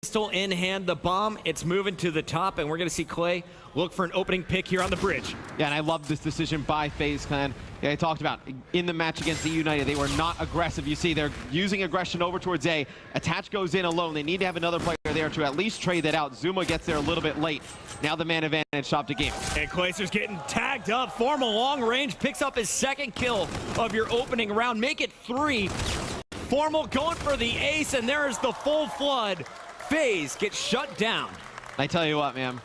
pistol in hand, the bomb, it's moving to the top, and we're going to see Clay look for an opening pick here on the bridge. Yeah, and I love this decision by Faze Clan. Yeah, I talked about in the match against the United, they were not aggressive. You see, they're using aggression over towards A. Attach goes in alone. They need to have another player there to at least trade that out. Zuma gets there a little bit late. Now the man advantage OpTic game. And Clayster's getting tagged up. Formal long range picks up his second kill of your opening round. Make it 3. Formal going for the ace, and there's the full flood. Faze gets shut down. I tell you what, man,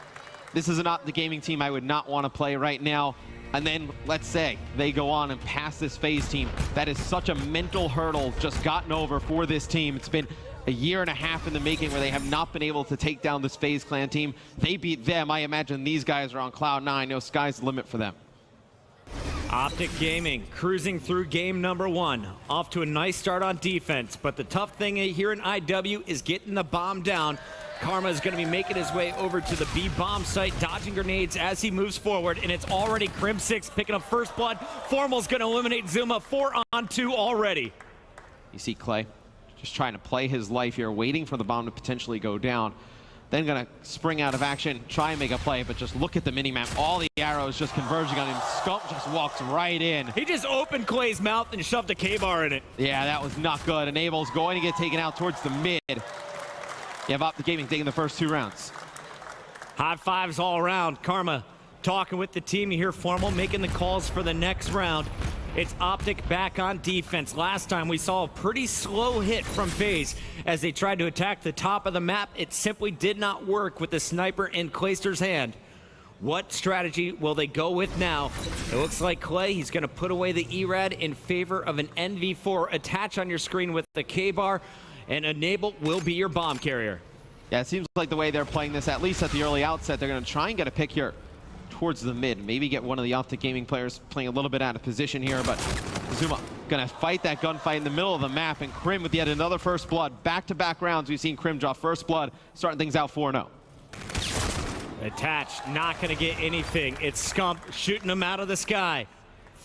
this is not the gaming team I would not want to play right now. And then, let's say, they go on and pass this Faze team. That is such a mental hurdle just gotten over for this team. It's been a year and a half in the making where they have not been able to take down this Faze Clan team. They beat them. I imagine these guys are on cloud 9. No, sky's the limit for them. OpTic Gaming cruising through game number 1. Off to a nice start on defense, but the tough thing here in IW is getting the bomb down. Karma is going to be making his way over to the B bomb site, dodging grenades as he moves forward, and it's already Crim6 picking up first blood. Formal's going to eliminate Zuma. 4-on-2 already. You see Clay just trying to play his life here, waiting for the bomb to potentially go down. Then going to spring out of action, try and make a play, but just look at the minimap. All the arrows just converging on him. Scump just walks right in. He just opened Clay's mouth and shoved a K-bar in it. Yeah, that was not good. Enable's going to get taken out towards the mid. You have OpTic Gaming taking the first 2 rounds. High fives all around. Karma talking with the team. You hear Formal making the calls for the next round. It's OpTic back on defense. Last time we saw a pretty slow hit from Faze as they tried to attack the top of the map. It simply did not work with the sniper in Clayster's hand. What strategy will they go with now? It looks like Clay, he's going to put away the ERAD in favor of an NV4. Attach on your screen with the K-bar, and Enable will be your bomb carrier. Yeah, it seems like the way they're playing this, at least at the early outset, they're going to try and get a pick here towards the mid. Maybe get one of the OpTic Gaming players playing a little bit out of position here, but Zuma going to fight that gunfight in the middle of the map, and Crim with yet another first blood. Back-to-back rounds, we've seen Crim draw first blood, starting things out 4-0. Attach, not going to get anything. It's Scump shooting him out of the sky.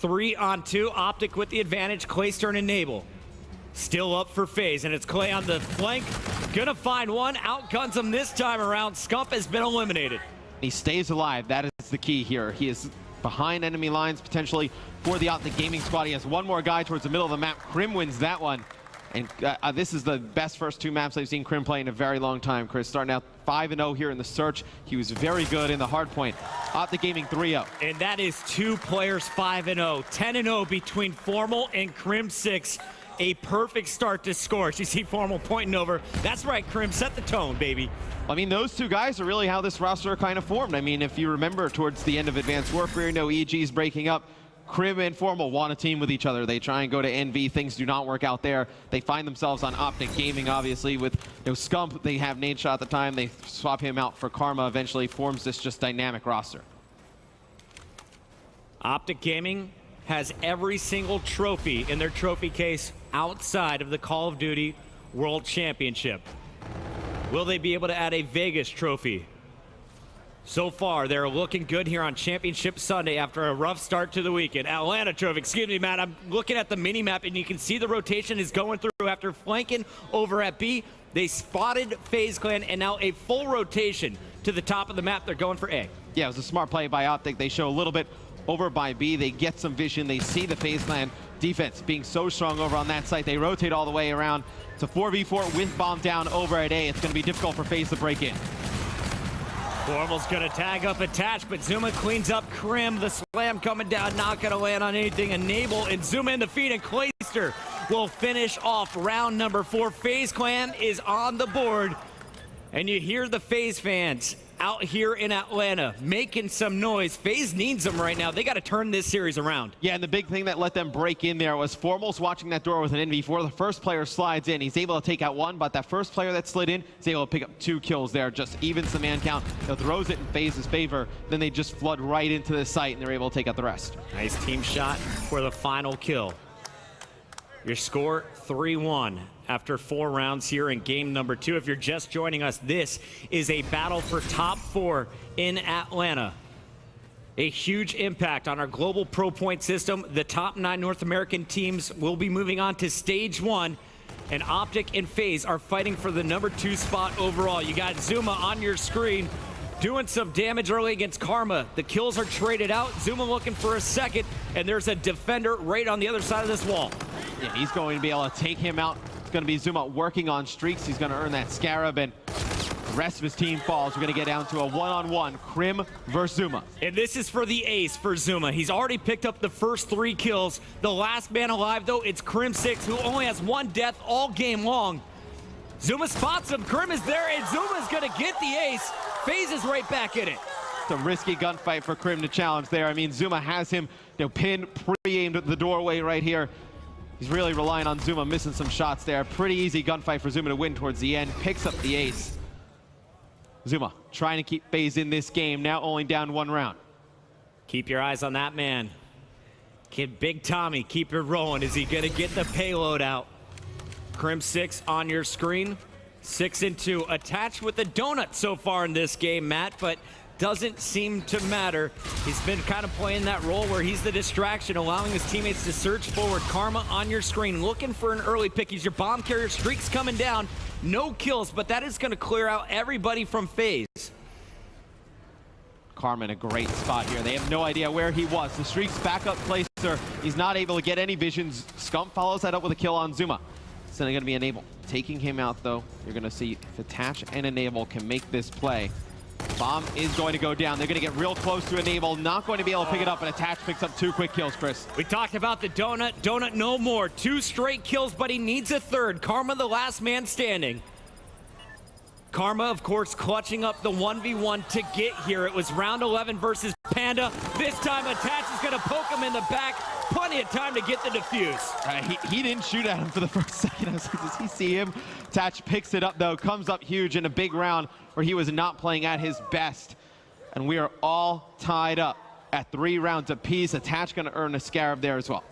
3-on-2, OpTic with the advantage. Clayster and Enable still up for Faze, and it's Clay on the flank. Gonna find one, outguns him this time around. Scump has been eliminated. He stays alive. That is the key here. He is behind enemy lines potentially for the OpTic Gaming squad. He has one more guy towards the middle of the map. Crim wins that one. And this is the best first 2 maps I've seen Crim play in a very long time. Chris starting out 5-0 here in the search. He was very good in the hard point. OpTic Gaming 3-0. And that is 2 players 5-0. 10-0 between Formal and Crim6. A perfect start to score. You see Formal pointing over. That's right, Crim, set the tone, baby. I mean, those 2 guys are really how this roster kind of formed. I mean, if you remember towards the end of Advanced Warfare, no EG's breaking up. Crim and Formal want a team with each other. They try and go to NV. Things do not work out there. They find themselves on OpTic Gaming, obviously, with Scump. They have Nade Shot at the time. They swap him out for Karma. Eventually forms this just dynamic roster. OpTic Gaming has every single trophy in their trophy case outside of the Call of Duty World Championship. Will they be able to add a Vegas trophy? So far, they're looking good here on Championship Sunday after a rough start to the weekend. Atlanta trophy, excuse me, Matt. I'm looking at the mini-map, and you can see the rotation is going through after flanking over at B. They spotted Faze Clan, and now a full rotation to the top of the map. They're going for A. Yeah, it was a smart play by OpTic. They show a little bit over by B. They get some vision. They see the Faze Clan defense being so strong over on that site. They rotate all the way around. It's a 4v4 with bomb down over at A. It's going to be difficult for Faze to break in. Formal's going to tag up Attach, but Zuma cleans up Crim. The slam coming down, not going to land on anything. Enable and Zuma in the feed, and Clayster will finish off round number 4. Faze Clan is on the board, and you hear the Faze fans out here in Atlanta making some noise. Faze needs them right now. They got to turn this series around. Yeah, and the big thing that let them break in there was Formal's watching that door with an NV4. The first player slides in. He's able to take out 1, but that first player that slid in is able to pick up 2 kills there. Just evens the man count. He throws it in Faze's favor. Then they just flood right into the site, and they're able to take out the rest. Nice team shot for the final kill. Your score, 3-1 after 4 rounds here in game number 2. If you're just joining us, this is a battle for top 4 in Atlanta. A huge impact on our global pro point system. The top 9 North American teams will be moving on to stage 1. And OpTic and Faze are fighting for the #2 spot overall. You got Zuma on your screen doing some damage early against Karma. The kills are traded out. Zuma looking for a second, and there's a defender right on the other side of this wall. Yeah, he's going to be able to take him out. It's going to be Zuma working on streaks. He's going to earn that Scarab, and the rest of his team falls. We're going to get down to a one-on-one, Krim versus Zuma. And this is for the ace for Zuma. He's already picked up the first 3 kills. The last man alive, though, it's Krim6, who only has 1 death all game long. Zuma spots him. Krim is there, and Zuma's going to get the ace. Faze is right back in it. It's a risky gunfight for Krim to challenge there. I mean, Zuma has him, pinned, pre-aimed at the doorway right here. He's really relying on Zuma missing some shots there. Pretty easy gunfight for Zuma to win towards the end. Picks up the ace. Zuma trying to keep Faze in this game, now only down 1 round. Keep your eyes on that man. Kid Big Tommy, keep it rolling. Is he going to get the payload out? Krim6 on your screen. 6 and 2. Attached with the donut so far in this game, Matt, but doesn't seem to matter. He's been kind of playing that role where he's the distraction, allowing his teammates to surge forward. Karma on your screen, looking for an early pick. He's your bomb carrier. Streak's coming down. No kills, but that is going to clear out everybody from Faze. Karma in a great spot here. They have no idea where he was. The Streak's backup placer. He's not able to get any visions. Scump follows that up with a kill on Zuma. It's going to be Enable. Taking him out, though, you're going to see if Attach and Enable can make this play. Bomb is going to go down. They're going to get real close to Enable. Not going to be able to pick it up, and Attach picks up 2 quick kills, Chris. We talked about the donut. Donut no more. 2 straight kills, but he needs a 3rd. Karma the last man standing. Karma, of course, clutching up the 1v1 to get here. It was round 11 versus Panda. This time, Attach is going to poke him in the back. Plenty of time to get the defuse. He didn't shoot at him for the first second. I was like, does he see him? Attach picks it up, though. Comes up huge in a big round where he was not playing at his best. And we are all tied up at 3 rounds apiece. Attach going to earn a Scarab there as well.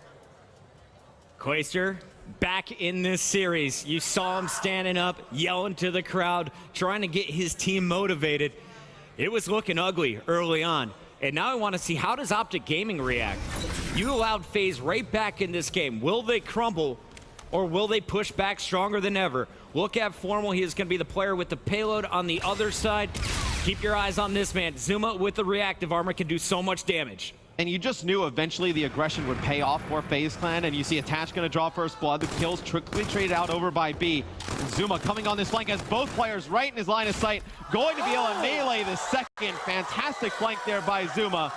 Clayster back in this series. You saw him standing up, yelling to the crowd, trying to get his team motivated. It was looking ugly early on. And now I want to see, how does OpTic Gaming react? You allowed Faze right back in this game. Will they crumble, or will they push back stronger than ever? Look at Formal. He is going to be the player with the payload on the other side. Keep your eyes on this man. Zuma with the reactive armor can do so much damage. And you just knew eventually the aggression would pay off for Faze Clan, and you see Attach going to draw first blood. The kills quickly traded out over by B. And Zuma coming on this flank as both players right in his line of sight, going to be able to melee the second. Fantastic flank there by Zuma,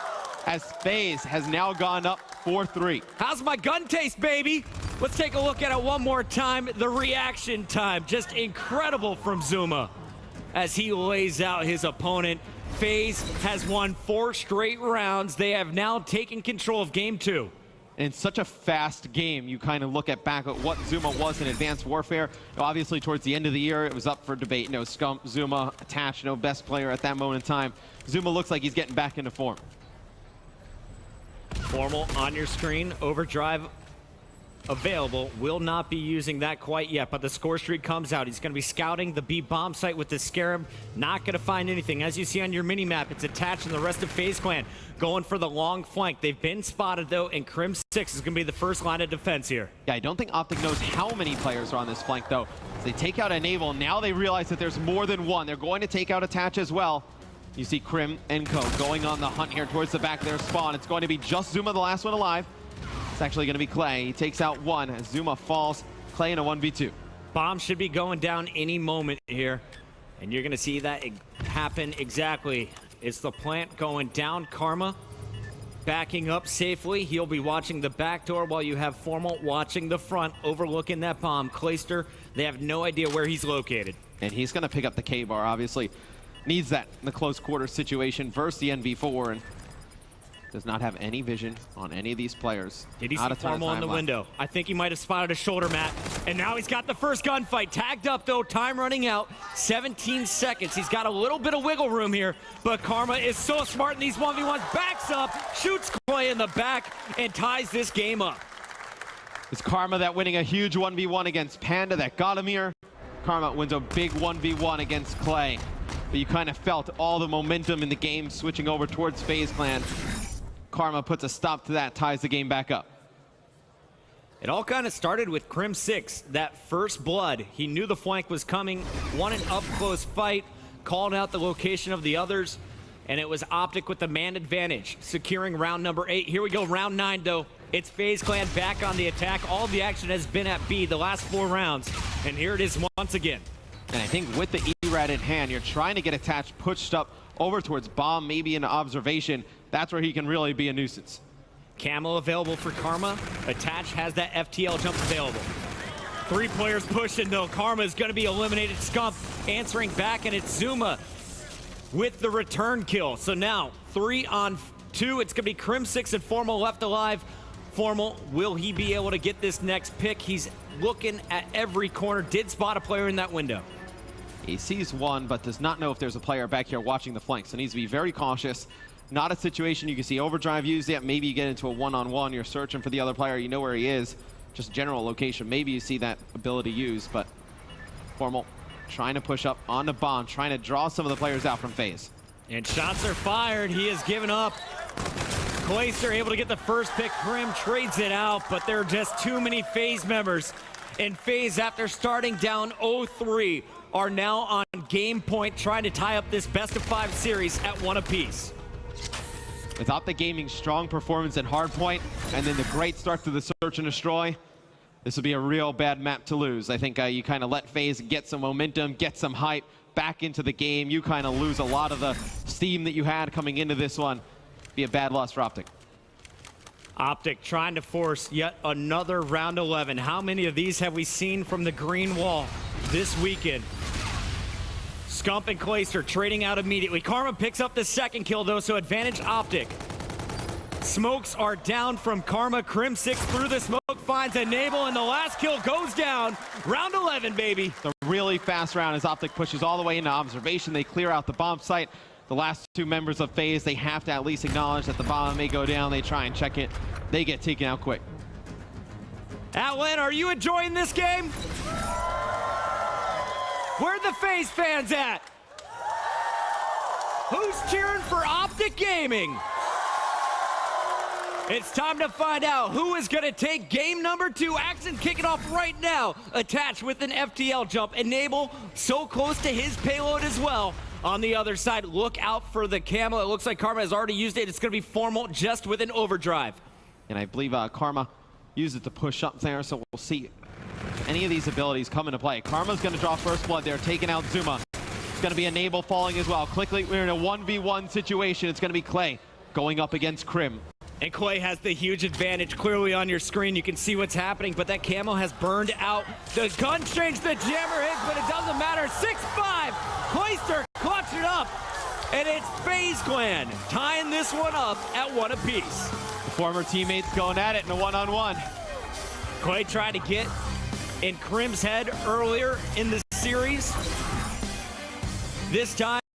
as Faze has now gone up 4-3. How's my gun taste, baby? Let's take a look at it one more time. The reaction time, just incredible from Zuma as he lays out his opponent. Faze has won 4 straight rounds. They have now taken control of game 2. In such a fast game, you kind of look back at what Zuma was in Advanced Warfare. Obviously, towards the end of the year, it was up for debate. Scump, Zuma, Attach, best player at that moment in time. Zuma looks like he's getting back into form. Formal on your screen. Overdrive available. Will not be using that quite yet, but the score streak comes out. He's going to be scouting the B bomb site with the Scarab. Not going to find anything. As you see on your mini map, it's Attached, and the rest of Faze Clan going for the long flank. They've been spotted, though, and Krim6 is going to be the first line of defense here. Yeah, I don't think OpTic knows how many players are on this flank, though. As they take out Enable, now they realize that there's more than one. They're going to take out Attach as well. You see Krim and Co going on the hunt here towards the back of their spawn. It's going to be just Zuma, the last one alive. It's actually going to be Clay. He takes out one as Zuma falls. Clay in a 1v2. Bomb should be going down any moment here. And you're going to see that happen exactly. It's the plant going down. Karma backing up safely. He'll be watching the back door while you have Formal watching the front, overlooking that bomb. Clayster, they have no idea where he's located. And he's going to pick up the K-bar, obviously. Needs that in the close quarter situation versus the NV4. And does not have any vision on any of these players. Did he see Formal in the window? I think he might have spotted a shoulder mat. And now he's got the first gunfight. Tagged up, though. Time running out. 17 seconds. He's got a little bit of wiggle room here. But Karma is so smart in these 1v1s. Backs up, shoots Clay in the back, and ties this game up. It's Karma that winning a huge 1v1 against Panda that got him here. Karma wins a big 1v1 against Clay. But you kind of felt all the momentum in the game switching over towards Faze Clan. Karma puts a stop to that, ties the game back up. It all kind of started with Crim 6, that first blood. He knew the flank was coming, won an up-close fight, called out the location of the others, and it was OpTic with the man advantage, securing round number 8. Here we go, round 9, though. It's Faze Clan back on the attack. All the action has been at B the last 4 rounds, and here it is once again. And I think with the E-Rat in hand, you're trying to get attached, pushed up over towards bomb, maybe into observation. That's where he can really be a nuisance. Camo available for Karma. Attach has that FTL jump available. 3 players pushing, though. Karma is going to be eliminated. Scump answering back, and it's Zuma with the return kill. So now 3 on 2. It's going to be Crim 6 and Formal left alive. Formal, will he be able to get this next pick? He's looking at every corner. Did spot a player in that window. He sees one, but does not know if there's a player back here watching the flank. So needs to be very cautious. Not a situation you can see overdrive used yet. Maybe you get into a one-on-one. You're searching for the other player. You know where he is. Just general location. Maybe you see that ability used, but Formal trying to push up on the bomb, trying to draw some of the players out from Faze. And shots are fired. He has given up. Clayster able to get the first pick. Crim trades it out, but there are just too many Faze members. And Faze, after starting down 0-3, are now on game point, trying to tie up this best-of-5 series at 1 apiece. With OpTic Gaming's strong performance at hardpoint, and then the great start to the search and destroy, this would be a real bad map to lose. I think you kind of let Faze get some momentum, get some hype back into the game. You kind of lose a lot of the steam that you had coming into this one. Be a bad loss for OpTic. OpTic trying to force yet another round 11. How many of these have we seen from the green wall this weekend? Scump and Clayster trading out immediately. Karma picks up the second kill, though, so advantage OpTic. Smokes are down from Karma. Crim 6 through the smoke, finds Enable, and the last kill goes down. Round 11, baby. The really fast round as OpTic pushes all the way into observation. They clear out the bomb site. The last 2 members of Faze, they have to at least acknowledge that the bomb may go down. They try and check it. They get taken out quick. Atlanta, are you enjoying this game? Where are the Faze fans at? Who's cheering for OpTic Gaming? It's time to find out who is going to take game number 2. Action kicking off right now. Attached with an FTL jump. Enable so close to his payload as well. On the other side, look out for the camo. It looks like Karma has already used it. It's going to be Formal just with an overdrive. And I believe Karma used it to push up there, so we'll see any of these abilities come into play. Karma's going to draw first blood there, taking out Zuma. It's going to be Enable falling as well. Quickly, we're in a 1v1 situation. It's going to be Clay going up against Crim. And Clay has the huge advantage. Clearly on your screen, you can see what's happening, but that camo has burned out. The gun change, the jammer hits, but it doesn't matter. 6-5, Clayster clutched it up, and it's Faze Clan tying this one up at 1 apiece. The former teammates going at it in a one-on-one. Clay tried to get in Crim's head earlier in the series. This time,